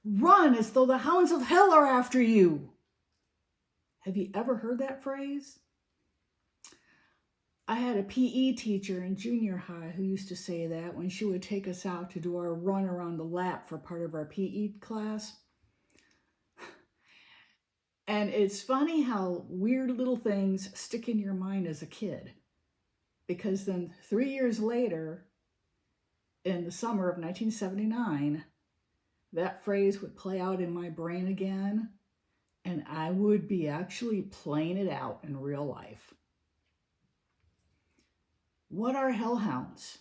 Run as though the hounds of hell are after you. Have you ever heard that phrase? I had a PE teacher in junior high who used to say that when she would take us out to do our run around the lap for part of our PE class. And it's funny how weird little things stick in your mind as a kid. Because then 3 years later, in the summer of 1979, that phrase would play out in my brain again, and I would be actually playing it out in real life. What are hellhounds?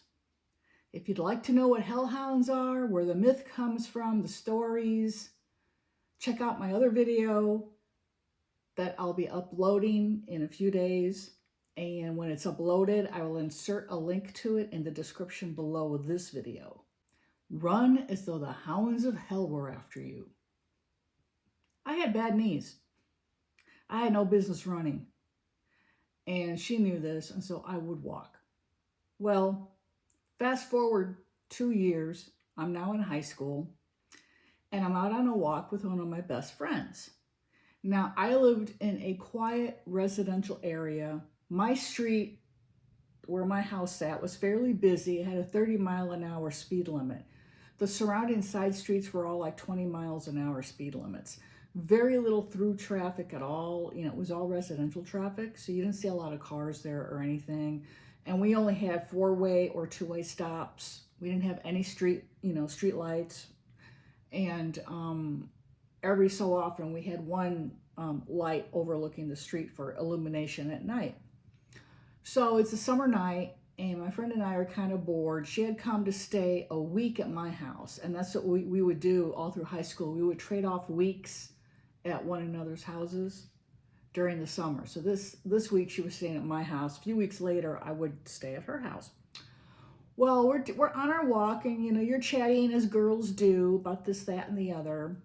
If you'd like to know what hellhounds are, where the myth comes from, the stories, check out my other video that I'll be uploading in a few days. And when it's uploaded, I will insert a link to it in the description below this video. Run as though the hounds of hell were after you. I had bad knees. I had no business running. And she knew this, and so I would walk. Well, fast forward 2 years, I'm now in high school, and I'm out on a walk with one of my best friends. Now, I lived in a quiet residential area. My street, where my house sat, was fairly busy. It had a 30-mile-an-hour speed limit. The surrounding side streets were all like 20 miles an hour speed limits. Very little through traffic at all. You know, it was all residential traffic, so you didn't see a lot of cars there or anything. And we only had 4-way or 2-way stops. We didn't have any street lights. And every so often we had one light overlooking the street for illumination at night. So it's a summer night, and my friend and I are kind of bored. She had come to stay a week at my house, and that's what we would do all through high school. We would trade off weeks at one another's houses during the summer. So this week she was staying at my house. A few weeks later, I would stay at her house. Well, we're on our walk, and you're chatting as girls do about this, that, and the other.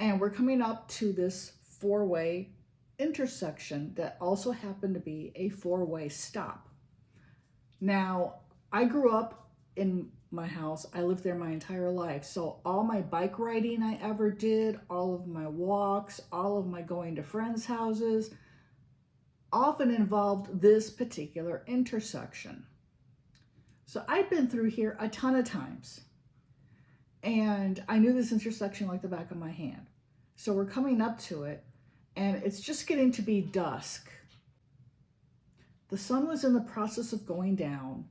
And we're coming up to this 4-way intersection that also happened to be a 4-way stop. Now, I grew up in my house. I lived there my entire life. So all my bike riding I ever did, all of my walks, all of my going to friends' houses, often involved this particular intersection. So I'd been through here a ton of times. And I knew this intersection like the back of my hand. So we're coming up to it, and it's just getting to be dusk. The sun was in the process of going down,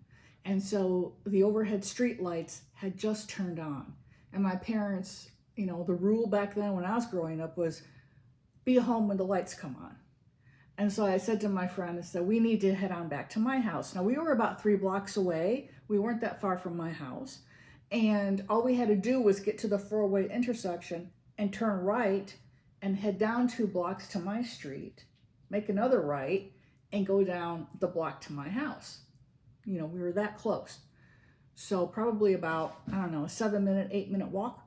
and so the overhead street lights had just turned on. And my parents, the rule back then when I was growing up was be home when the lights come on. And so I said to my friend, I said, we need to head on back to my house. Now, we were about 3 blocks away. We weren't that far from my house. And all we had to do was get to the 4-way intersection and turn right and head down 2 blocks to my street, make another right, and go down the block to my house. We were that close. So probably about, a 7-minute, 8-minute walk.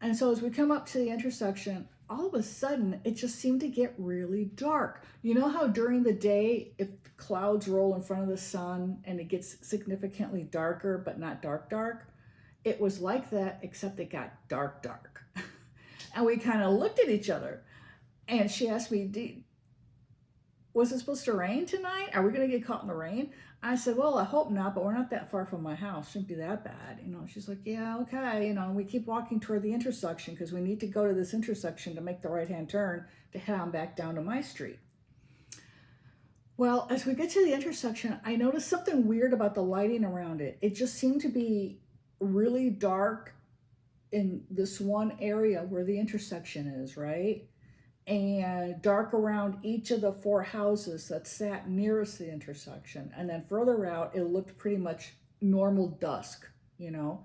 And so as we come up to the intersection, all of a sudden, it just seemed to get really dark. You know how during the day, if clouds roll in front of the sun and it gets significantly darker, but not dark, dark? It was like that, except it got dark, dark. And we kind of looked at each other. And she asked me, was it supposed to rain tonight? Are we going to get caught in the rain? I said, well, I hope not, but we're not that far from my house. Shouldn't be that bad. She's like, yeah, okay. And we keep walking toward the intersection because we need to go to this intersection to make the right-hand turn to head on back down to my street. Well, as we get to the intersection, I noticed something weird about the lighting around it. It just seemed to be really dark in this one area where the intersection is, right? And dark around each of the 4 houses that sat nearest the intersection. And then further out, it looked pretty much normal dusk, And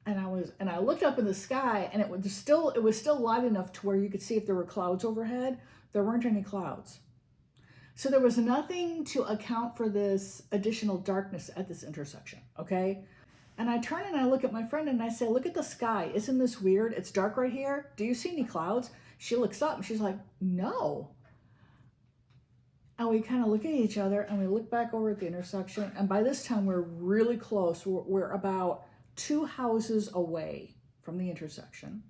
I looked up in the sky, and it was still light enough to where you could see if there were clouds overhead. There weren't any clouds. So there was nothing to account for this additional darkness at this intersection, okay? And I turn and I look at my friend and I say, look at the sky. Isn't this weird? It's dark right here. Do you see any clouds? She looks up and she's like, no. And we kind of look at each other and we look back over at the intersection. And by this time, we're really close. We're about 2 houses away from the intersection.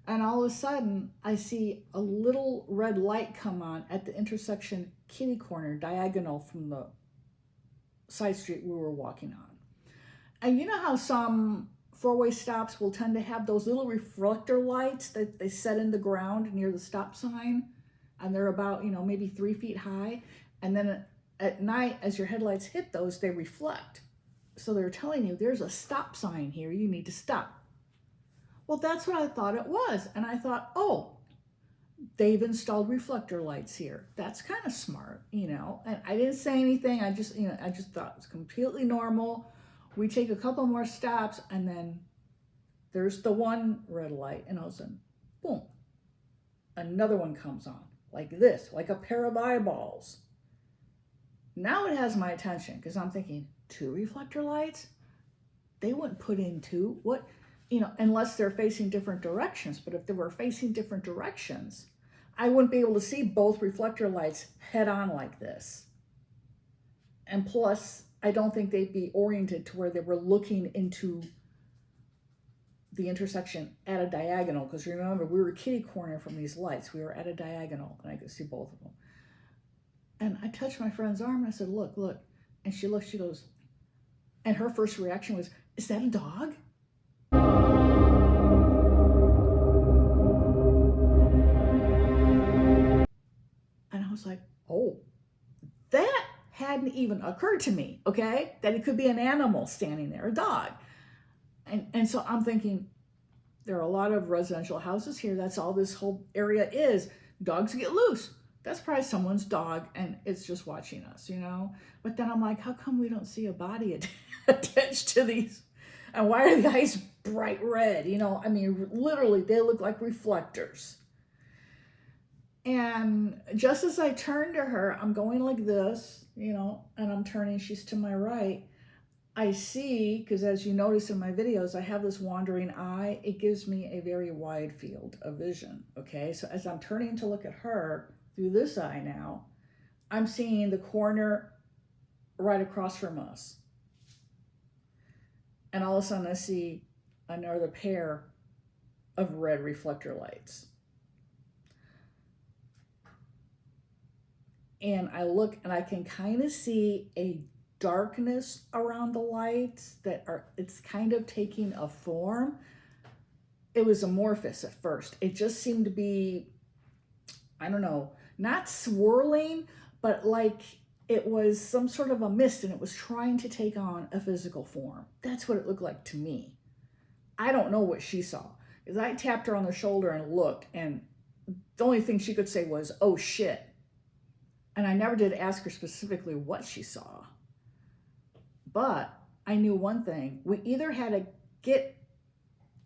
And all of a sudden, I see a little red light come on at the intersection kitty corner, diagonal from the side street we were walking on. And you know how some four-way stops will tend to have those little reflector lights that they set in the ground near the stop sign, and they're about, maybe 3 feet high. And then at night, as your headlights hit those, they reflect. So they're telling you there's a stop sign here, you need to stop. Well, that's what I thought it was. And I thought, oh, they've installed reflector lights here. That's kind of smart, And I didn't say anything. I just thought it was completely normal. We take a couple more stops, and then there's the one red light, and all of a sudden, boom, another one comes on, like this, like a pair of eyeballs. Now it has my attention, because I'm thinking, 2 reflector lights? They wouldn't put in 2. What? Unless they're facing different directions. But if they were facing different directions, I wouldn't be able to see both reflector lights head on like this. And plus, I don't think they'd be oriented to where they were looking into the intersection at a diagonal. Because remember, we were kitty corner from these lights. We were at a diagonal, and I could see both of them. And I touched my friend's arm, and I said, look. And she looked, she goes, and her first reaction was, is that a dog? And I was like, oh, that hadn't even occurred to me, okay? That it could be an animal standing there, a dog. And so I'm thinking, there are a lot of residential houses here. That's all this whole area is. Dogs get loose. That's probably someone's dog, and it's just watching us, But then I'm like, how come we don't see a body attached to these? And why are the eyes bright red? Literally, they look like reflectors. And just as I turn to her, I'm going like this, and I'm turning, she's to my right. I see, because as you notice in my videos, I have this wandering eye. It gives me a very wide field of vision, okay? So as I'm turning to look at her through this eye now, I'm seeing the corner right across from us. And all of a sudden I see another pair of red reflector lights. And I look, and I can kind of see a darkness around the lights it's kind of taking a form. It was amorphous at first. It just seemed to be, I don't know, not swirling, but like it was some sort of a mist, and it was trying to take on a physical form. That's what it looked like to me. I don't know what she saw, because I tapped her on the shoulder and looked, and the only thing she could say was, oh shit. And I never did ask her specifically what she saw. But I knew one thing. We either had to get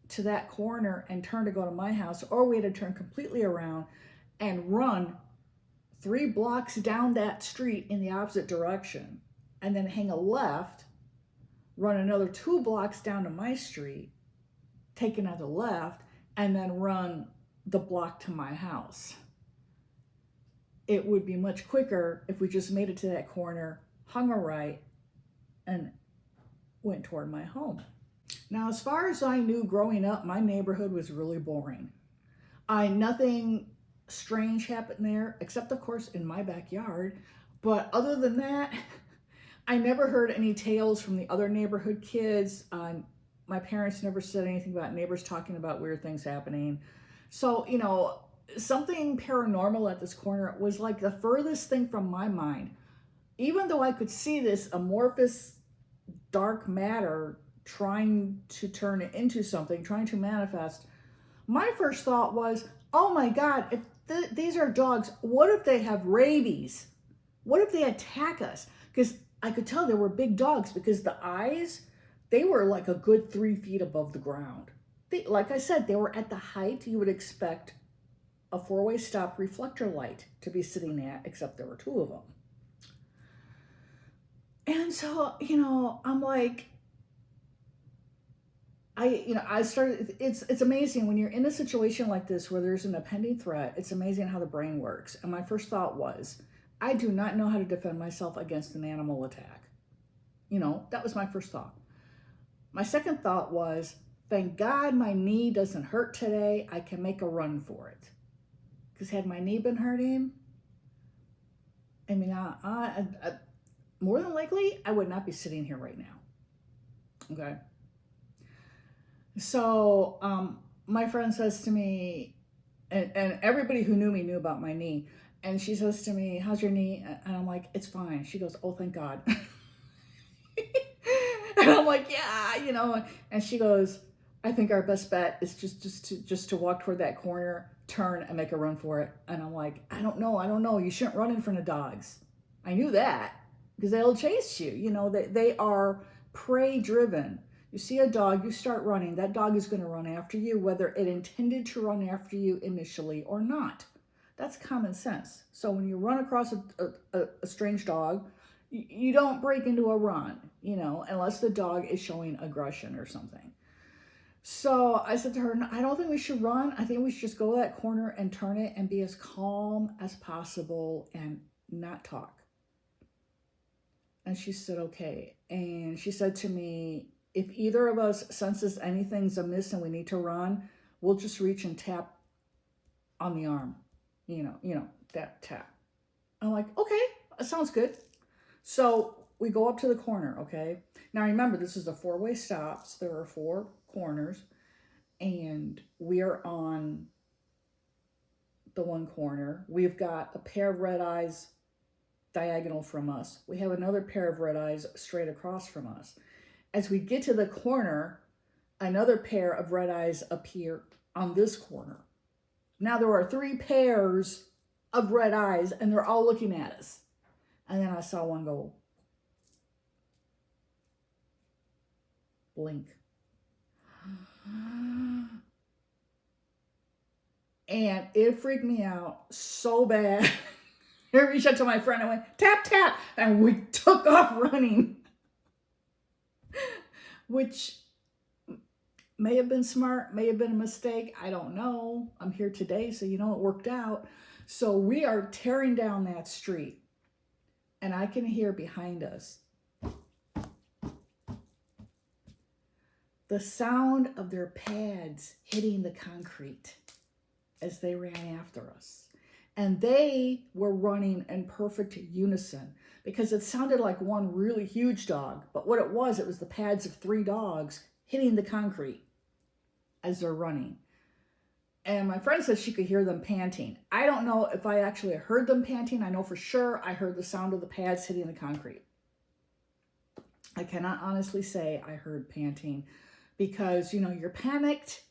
to that corner and turn to go to my house, or we had to turn completely around and run 3 blocks down that street in the opposite direction, and then hang a left, run another 2 blocks down to my street, take another left, and then run the block to my house. It would be much quicker if we just made it to that corner, hung a right, and went toward my home. Now, as far as I knew growing up, my neighborhood was really boring. Nothing strange happened there, except of course in my backyard. But other than that, I never heard any tales from the other neighborhood kids. My parents never said anything about neighbors talking about weird things happening. So, something paranormal at this corner was like the furthest thing from my mind. Even though I could see this amorphous dark matter trying to turn it into something, trying to manifest, my first thought was, oh my God, if these are dogs, what if they have rabies? What if they attack us? Because I could tell they were big dogs, because the eyes, they were like a good 3 feet above the ground. Like I said, they were at the height you would expect a 4-way stop reflector light to be sitting at, except there were 2 of them. And so, I'm like, I started, it's amazing when you're in a situation like this where there's an impending threat. It's amazing how the brain works. And my first thought was, I do not know how to defend myself against an animal attack. That was my first thought. My second thought was, Thank God my knee doesn't hurt today. I can make a run for it. Because had my knee been hurting, I mean, more than likely, I would not be sitting here right now. Okay. So, my friend says to me, and everybody who knew me knew about my knee. And she says to me, "How's your knee?" And I'm like, "It's fine." She goes, "Oh, thank God." And I'm like, "Yeah, you know." And she goes, "I think our best bet is just to walk toward that corner, turn, and make a run for it." And I'm like, I don't know. You shouldn't run in front of dogs." I knew that because they'll chase you. You know, they are prey driven. You see a dog, you start running. That dog is going to run after you, whether it intended to run after you initially or not. That's common sense. So when you run across a strange dog, you don't break into a run, you know, unless the dog is showing aggression or something. So I said to her, "I don't think we should run. I think we should just go to that corner and turn it and be as calm as possible and not talk." And she said, "Okay." And she said to me, "If either of us senses anything's amiss and we need to run, we'll just reach and tap on the arm. That tap." I'm like, "Okay, that sounds good." So we go up to the corner, okay? Now remember, this is a four-way stop. So there are four corners, and we are on the one corner. We've got a pair of red eyes diagonal from us. We have another pair of red eyes straight across from us. As we get to the corner, another pair of red eyes appear on this corner. Now there are three pairs of red eyes, and they're all looking at us. And then I saw one go blink. And it freaked me out so bad. I reached out to my friend and went, "Tap, tap." And we took off running. Which may have been smart, may have been a mistake. I don't know. I'm here today, so you know it worked out. So we are tearing down that street. And I can hear behind us the sound of their pads hitting the concrete as they ran after us. And they were running in perfect unison because it sounded like one really huge dog. But what it was the pads of three dogs hitting the concrete as they're running. And my friend said she could hear them panting. I don't know if I actually heard them panting. I know for sure I heard the sound of the pads hitting the concrete. I cannot honestly say I heard panting because, you're panicked.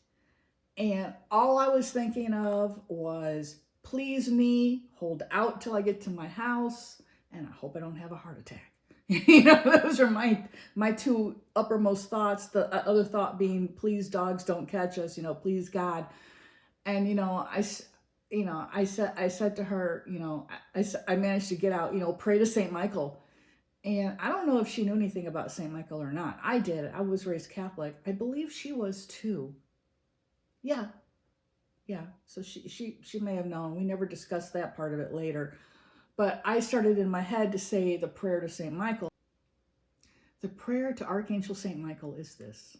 And all I was thinking of was, please me, hold out till I get to my house, and I hope I don't have a heart attack. Those are my two uppermost thoughts. The other thought being, please dogs don't catch us, please God. And, I said to her, I managed to get out, pray to St. Michael. And I don't know if she knew anything about St. Michael or not. I did. I was raised Catholic. I believe she was too. Yeah. So she may have known. We never discussed that part of it later. But I started in my head to say the prayer to St. Michael. The prayer to Archangel St. Michael is this: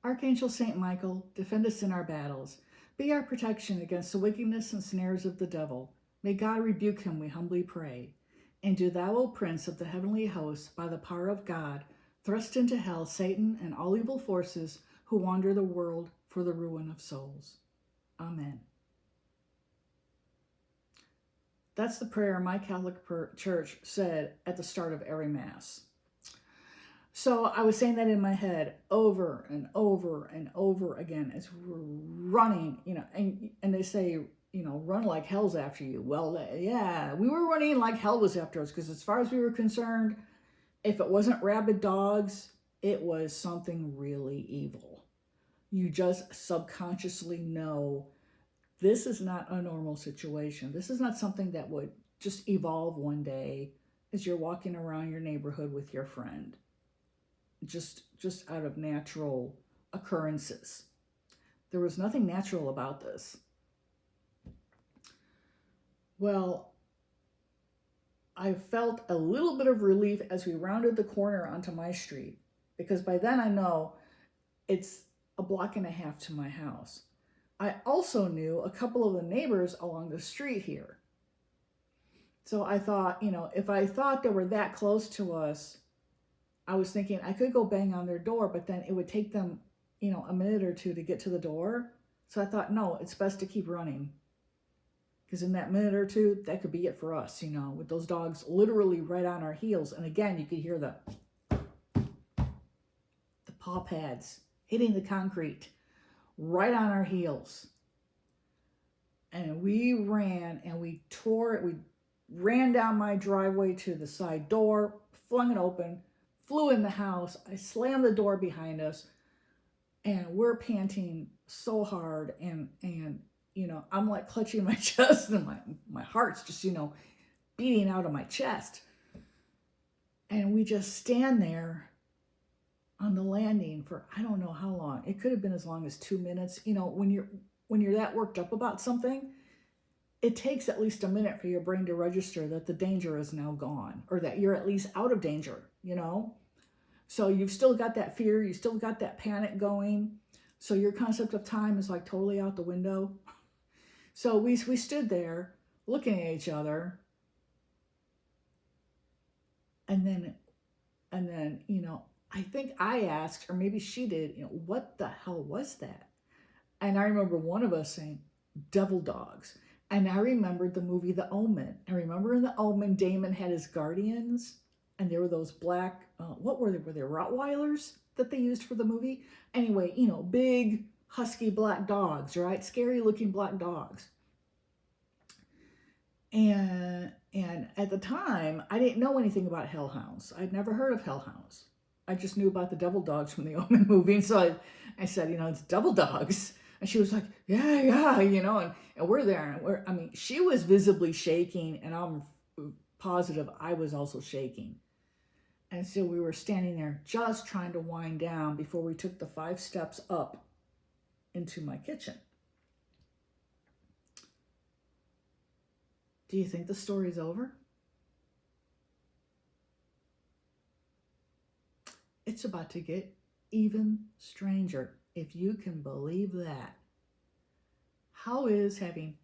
Archangel St. Michael, defend us in our battles. Be our protection against the wickedness and snares of the devil. May God rebuke him, we humbly pray. And do thou, O Prince of the heavenly hosts, by the power of God, thrust into hell Satan and all evil forces who wander the world for the ruin of souls. Amen. That's the prayer my Catholic church said at the start of every Mass. So I was saying that in my head over and over and over again as we're running, and they say, run like hell's after you. Well, yeah, we were running like hell was after us because as far as we were concerned, if it wasn't rabid dogs, it was something really evil. You just subconsciously know this is not a normal situation. This is not something that would just evolve one day as you're walking around your neighborhood with your friend. Just out of natural occurrences. There was nothing natural about this. Well, I felt a little bit of relief as we rounded the corner onto my street, because by then I know it's a block and a half to my house. I also knew a couple of the neighbors along the street here. So I thought, if I thought they were that close to us, I was thinking I could go bang on their door, but then it would take them, a minute or two to get to the door. So I thought, no, it's best to keep running. Because in that minute or two, that could be it for us, with those dogs literally right on our heels. And again, you could hear the paw pads hitting the concrete right on our heels. And we ran and we tore it. We ran down my driveway to the side door, flung it open, flew in the house. I slammed the door behind us, and we're panting so hard. And I'm like clutching my chest, and my heart's just, beating out of my chest. And we just stand there on the landing for I don't know how long. It could have been as long as 2 minutes. When you're that worked up about something, it takes at least a minute for your brain to register that the danger is now gone, or that you're at least out of danger, So you've still got that fear, you still got that panic going. So your concept of time is like totally out the window. So we stood there looking at each other, and then I think I asked, or maybe she did, what the hell was that? And I remember one of us saying, devil dogs. And I remembered the movie The Omen. And remember in The Omen, Damon had his guardians, and there were those black, what were they? Were they Rottweilers that they used for the movie? Anyway, big, husky black dogs, right? Scary looking black dogs. And at the time, I didn't know anything about hellhounds. I'd never heard of hellhounds. I just knew about the devil dogs from the Omen movie. And so I said, it's devil dogs. And she was like, yeah, and we're there. And she was visibly shaking, and I'm positive I was also shaking. And so we were standing there just trying to wind down before we took the 5 steps up into my kitchen. Do you think the story's over? It's about to get even stranger, if you can believe that. How is having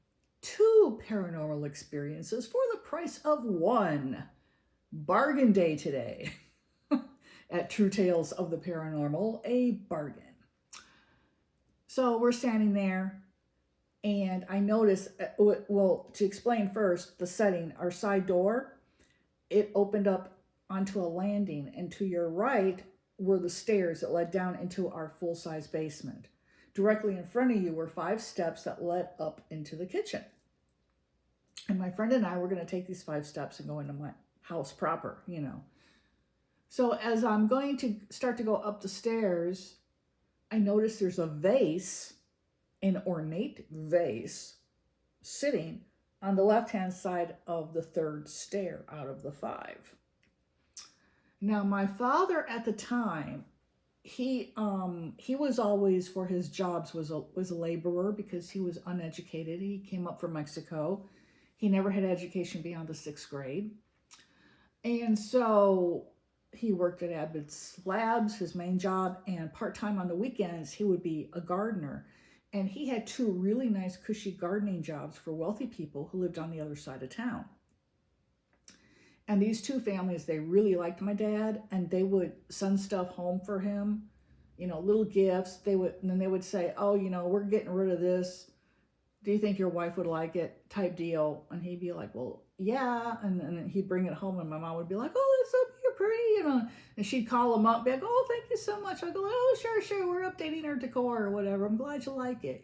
2 paranormal experiences for the price of 1? Bargain day today at True Tales of the Paranormal, a bargain. So we're standing there, and I noticed, well, to explain first, the setting, our side door, it opened up onto a landing, and to your right were the stairs that led down into our full-size basement. Directly in front of you were 5 steps that led up into the kitchen. And my friend and I were going to take these 5 steps and go into my house proper, So as I'm going to start to go up the stairs, I notice there's a vase, an ornate vase, sitting on the left-hand side of the 3rd stair out of the 5. Now, my father at the time, he was always, for his jobs, was a laborer because he was uneducated. He came up from Mexico. He never had education beyond the 6th grade. And so he worked at Abbott's Labs, his main job, and part-time on the weekends, he would be a gardener. And he had 2 really nice, cushy gardening jobs for wealthy people who lived on the other side of town. And these 2 families, they really liked my dad, and they would send stuff home for him, little gifts. And then they would say, oh, we're getting rid of this. Do you think your wife would like it? Type deal. And he'd be like, well, yeah. And then he'd bring it home, and my mom would be like, oh, that's so pretty, And she'd call him up, be like, oh, thank you so much. I go, oh, sure, we're updating our decor or whatever. I'm glad you like it,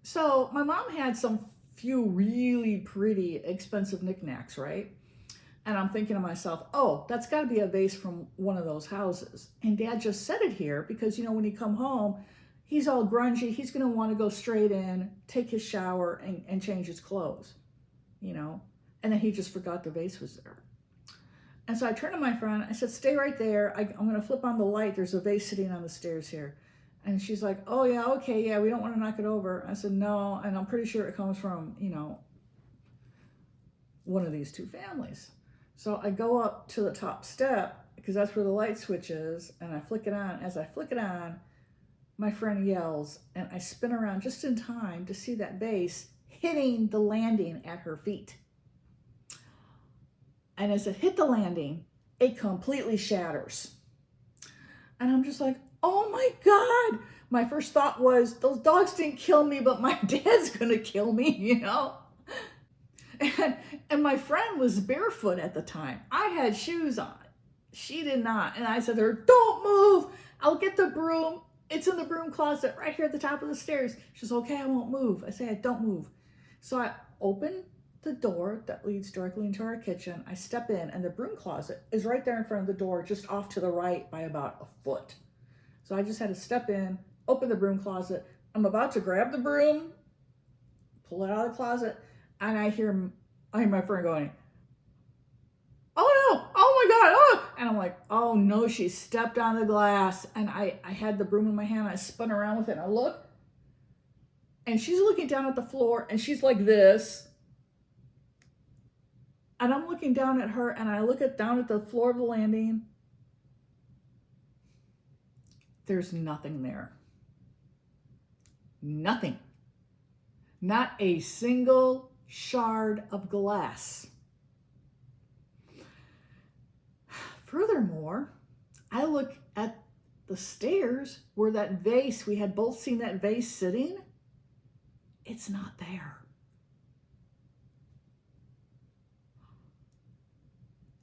So my mom had some few really pretty, expensive knickknacks, right? And I'm thinking to myself, oh, that's got to be a vase from one of those houses. And Dad just set it here because, when he come home, he's all grungy. He's going to want to go straight in, take his shower, and change his clothes, And then he just forgot the vase was there. And so I turned to my friend. I said, stay right there. I'm going to flip on the light. There's a vase sitting on the stairs here. And she's like, oh, yeah, okay, yeah, we don't want to knock it over. I said, no, and I'm pretty sure it comes from, one of these two families. So I go up to the top step because that's where the light switch is, and I flick it on. As I flick it on, my friend yells, and I spin around just in time to see that vase hitting the landing at her feet. And as it hit the landing, it completely shatters. And I'm just like, oh my God. My first thought was, those dogs didn't kill me, but my dad's gonna kill me, you know? And my friend was barefoot at the time. I had shoes on. She did not. And I said to her, don't move. I'll get the broom. It's in the broom closet right here at the top of the stairs. She says, okay, I won't move. I say, don't move. So I open the door that leads directly into our kitchen. I step in, and the broom closet is right there in front of the door, just off to the right by about a foot. So I just had to step in, open the broom closet. I'm about to grab the broom, pull it out of the closet, and I hear my friend going, oh no, oh my God, oh. And I'm like, oh no, she stepped on the glass. And I had the broom in my hand. I spun around with it, and I look, and she's looking down at the floor, and she's like this. And I'm looking down at her, and I look down at the floor of the landing. There's nothing there. Nothing. Not a single shard of glass. Furthermore, I look at the stairs where that vase, we had both seen that vase sitting. It's not there.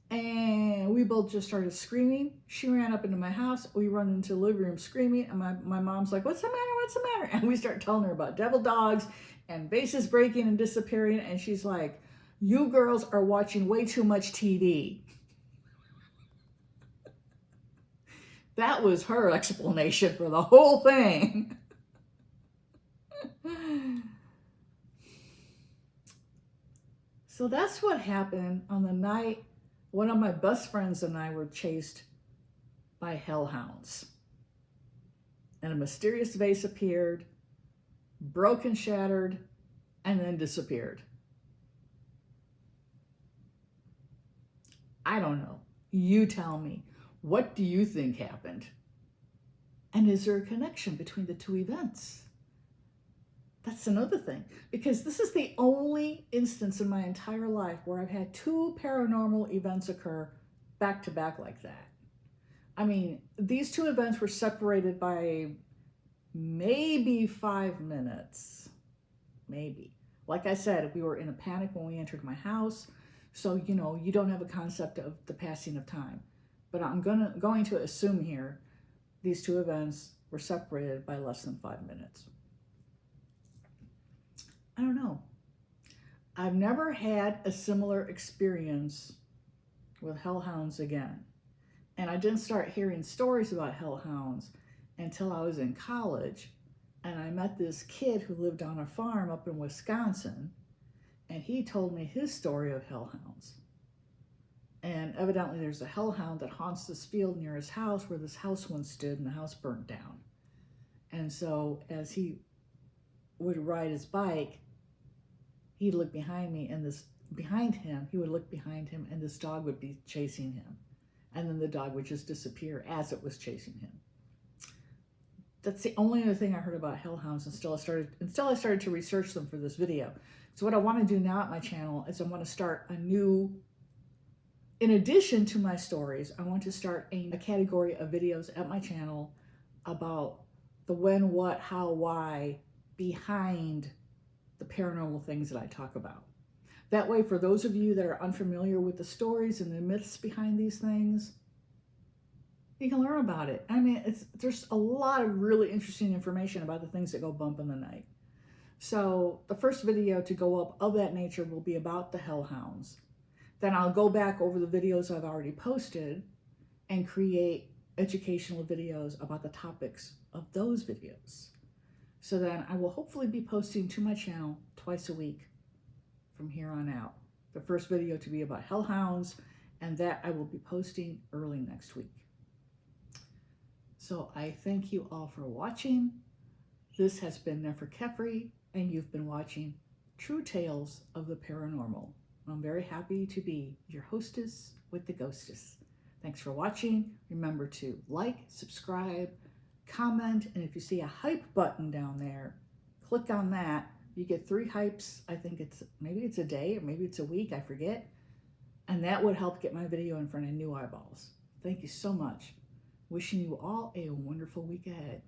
And we both just started screaming. She ran up into my house. We run into the living room screaming. And my mom's like, what's the matter? What's the matter? And we start telling her about devil dogs and vases breaking and disappearing. And she's like, you girls are watching way too much TV. That was her explanation for the whole thing. So that's what happened on the night one of my best friends and I were chased by hellhounds. And a mysterious vase appeared, broke and shattered, and then disappeared. I don't know. You tell me. What do you think happened? And is there a connection between the two events? That's another thing, because this is the only instance in my entire life where I've had two paranormal events occur back to back like that. I mean, these two events were separated by maybe 5 minutes. Maybe. Like I said, we were in a panic when we entered my house. So, you don't have a concept of the passing of time. But I'm going to assume here these two events were separated by less than 5 minutes. I don't know. I've never had a similar experience with hellhounds again. And I didn't start hearing stories about hellhounds until I was in college. And I met this kid who lived on a farm up in Wisconsin. And he told me his story of hellhounds. And evidently there's a hellhound that haunts this field near his house where this house once stood, and the house burnt down. And so as he would ride his bike, he'd look behind me, and he would look behind him, and this dog would be chasing him. And then the dog would just disappear as it was chasing him. That's the only other thing I heard about hellhounds until I started to research them for this video. So what I want to do now at my channel is I want to start in addition to my stories, I want to start a category of videos at my channel about the when, what, how, why behind the paranormal things that I talk about. That way, for those of you that are unfamiliar with the stories and the myths behind these things, you can learn about it. I mean, there's a lot of really interesting information about the things that go bump in the night. So the first video to go up of that nature will be about the hellhounds. Then I'll go back over the videos I've already posted and create educational videos about the topics of those videos. So then I will hopefully be posting to my channel twice a week from here on out. The first video to be about hellhounds, and that I will be posting early next week. So I thank you all for watching. This has been Nefer Kefri, and you've been watching True Tales of the Paranormal. I'm very happy to be your hostess with the ghostess. Thanks for watching. Remember to like, subscribe, comment, and if you see a hype button down there, click on that. You get 3 hypes. I think maybe it's a day or maybe it's a week, I forget. And that would help get my video in front of new eyeballs. Thank you so much. Wishing you all a wonderful week ahead.